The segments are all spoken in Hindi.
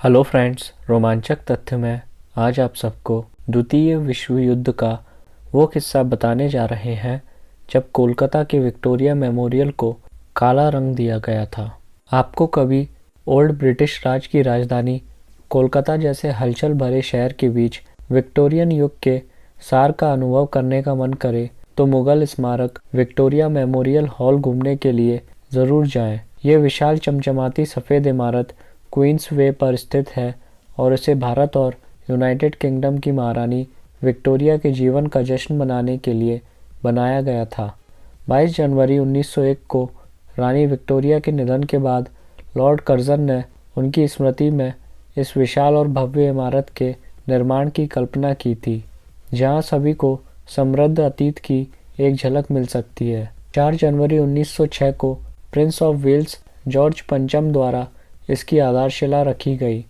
हेलो फ्रेंड्स, रोमांचक तथ्य में आज आप सबको द्वितीय विश्व युद्ध का वो किस्सा बताने जा रहे हैं जब कोलकाता के विक्टोरिया मेमोरियल को काला रंग दिया गया था। आपको कभी ओल्ड ब्रिटिश राज की राजधानी कोलकाता जैसे हलचल भरे शहर के बीच विक्टोरियन युग के सार का अनुभव करने का मन करे तो मुगल स्मारक विक्टोरिया मेमोरियल हॉल घूमने के लिए ज़रूर जाएं। ये विशाल चमचमाती सफ़ेद इमारत क्वींस वे पर स्थित है और इसे भारत और यूनाइटेड किंगडम की महारानी विक्टोरिया के जीवन का जश्न मनाने के लिए बनाया गया था। 22 जनवरी 1901 को रानी विक्टोरिया के निधन के बाद लॉर्ड कर्जन ने उनकी स्मृति में इस विशाल और भव्य इमारत के निर्माण की कल्पना की थी, जहां सभी को समृद्ध अतीत की एक झलक मिल सकती है। 4 जनवरी 1906 को प्रिंस ऑफ वेल्स जॉर्ज पंचम द्वारा इसकी आधारशिला रखी गई,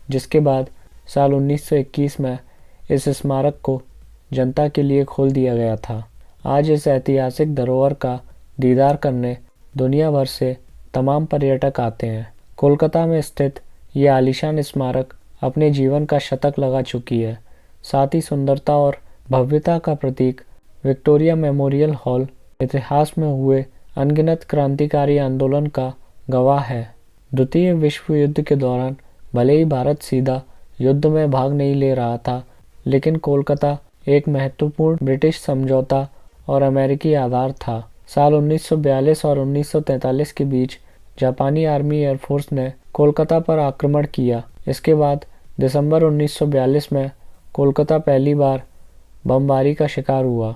जिसके बाद साल 1921 में इस स्मारक को जनता के लिए खोल दिया गया था। आज इस ऐतिहासिक धरोहर का दीदार करने दुनिया भर से तमाम पर्यटक आते हैं। कोलकाता में स्थित ये आलीशान स्मारक अपने जीवन का शतक लगा चुकी है। साथ ही सुंदरता और भव्यता का प्रतीक विक्टोरिया मेमोरियल हॉल इतिहास में हुए अनगिनत क्रांतिकारी आंदोलन का गवाह है। द्वितीय विश्व युद्ध के दौरान भले ही भारत सीधा युद्ध में भाग नहीं ले रहा था, लेकिन कोलकाता एक महत्वपूर्ण ब्रिटिश समझौता और अमेरिकी आधार था। साल 1942 और 1943 के बीच जापानी आर्मी एयरफोर्स ने कोलकाता पर आक्रमण किया। इसके बाद दिसंबर 1942 में कोलकाता पहली बार बमबारी का शिकार हुआ।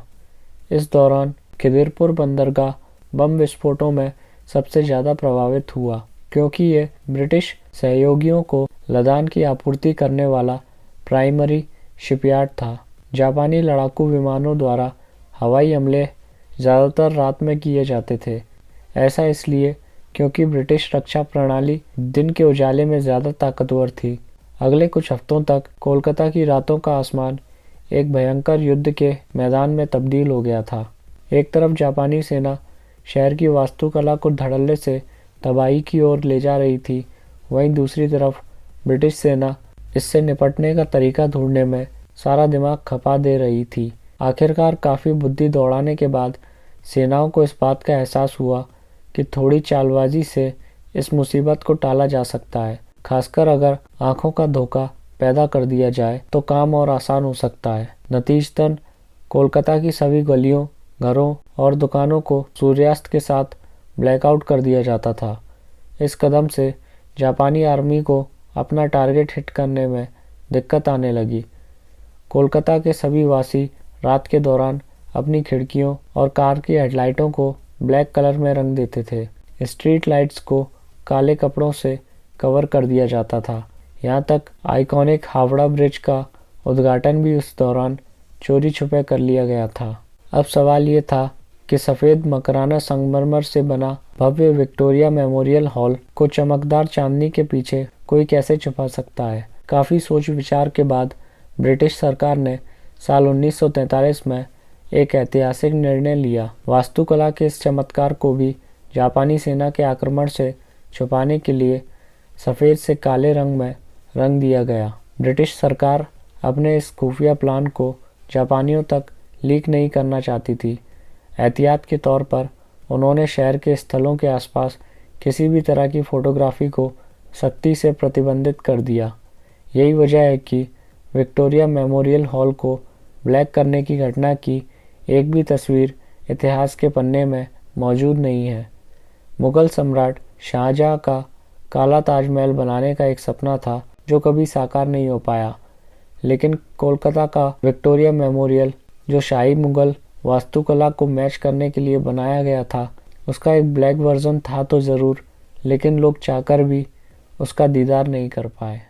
इस दौरान खिदिरपुर बंदरगाह बम विस्फोटों में सबसे ज़्यादा प्रभावित हुआ, क्योंकि ये ब्रिटिश सहयोगियों को लदान की आपूर्ति करने वाला प्राइमरी शिपयार्ड था। जापानी लड़ाकू विमानों द्वारा हवाई हमले ज़्यादातर रात में किए जाते थे। ऐसा इसलिए क्योंकि ब्रिटिश रक्षा प्रणाली दिन के उजाले में ज़्यादा ताकतवर थी। अगले कुछ हफ्तों तक कोलकाता की रातों का आसमान एक भयंकर युद्ध के मैदान में तब्दील हो गया था। एक तरफ जापानी सेना शहर की वास्तुकला को धड़ल्ले से तबाही की ओर ले जा रही थी, वहीं दूसरी तरफ ब्रिटिश सेना इससे निपटने का तरीका ढूंढने में सारा दिमाग खपा दे रही थी। आखिरकार काफ़ी बुद्धि दौड़ाने के बाद सेनाओं को इस बात का एहसास हुआ कि थोड़ी चालबाजी से इस मुसीबत को टाला जा सकता है। खासकर अगर आंखों का धोखा पैदा कर दिया जाए तो काम और आसान हो सकता है। नतीजतन कोलकाता की सभी गलियों, घरों और दुकानों को सूर्यास्त के साथ ब्लैकआउट कर दिया जाता था। इस कदम से जापानी आर्मी को अपना टारगेट हिट करने में दिक्कत आने लगी। कोलकाता के सभी वासी रात के दौरान अपनी खिड़कियों और कार की हेडलाइटों को ब्लैक कलर में रंग देते थे। स्ट्रीट लाइट्स को काले कपड़ों से कवर कर दिया जाता था। यहाँ तक आइकॉनिक हावड़ा ब्रिज का उद्घाटन भी उस दौरान चोरी छुपे कर लिया गया था। अब सवाल ये था कि सफ़ेद मकराना संगमरमर से बना भव्य विक्टोरिया मेमोरियल हॉल को चमकदार चांदनी के पीछे कोई कैसे छुपा सकता है। काफ़ी सोच विचार के बाद ब्रिटिश सरकार ने साल 1943 में एक ऐतिहासिक निर्णय लिया। वास्तुकला के इस चमत्कार को भी जापानी सेना के आक्रमण से छुपाने के लिए सफ़ेद से काले रंग में रंग दिया गया। ब्रिटिश सरकार अपने इस खुफिया प्लान को जापानियों तक लीक नहीं करना चाहती थी। एहतियात के तौर पर उन्होंने शहर के स्थलों के आसपास किसी भी तरह की फ़ोटोग्राफी को सख्ती से प्रतिबंधित कर दिया। यही वजह है कि विक्टोरिया मेमोरियल हॉल को ब्लैक करने की घटना की एक भी तस्वीर इतिहास के पन्ने में मौजूद नहीं है। मुग़ल सम्राट शाहजहाँ का काला ताजमहल बनाने का एक सपना था जो कभी साकार नहीं हो पाया, लेकिन कोलकाता का विक्टोरिया मेमोरियल जो शाही मुग़ल वास्तुकला को मैच करने के लिए बनाया गया था, उसका एक ब्लैक वर्जन था तो ज़रूर, लेकिन लोग चाहकर भी उसका दीदार नहीं कर पाए।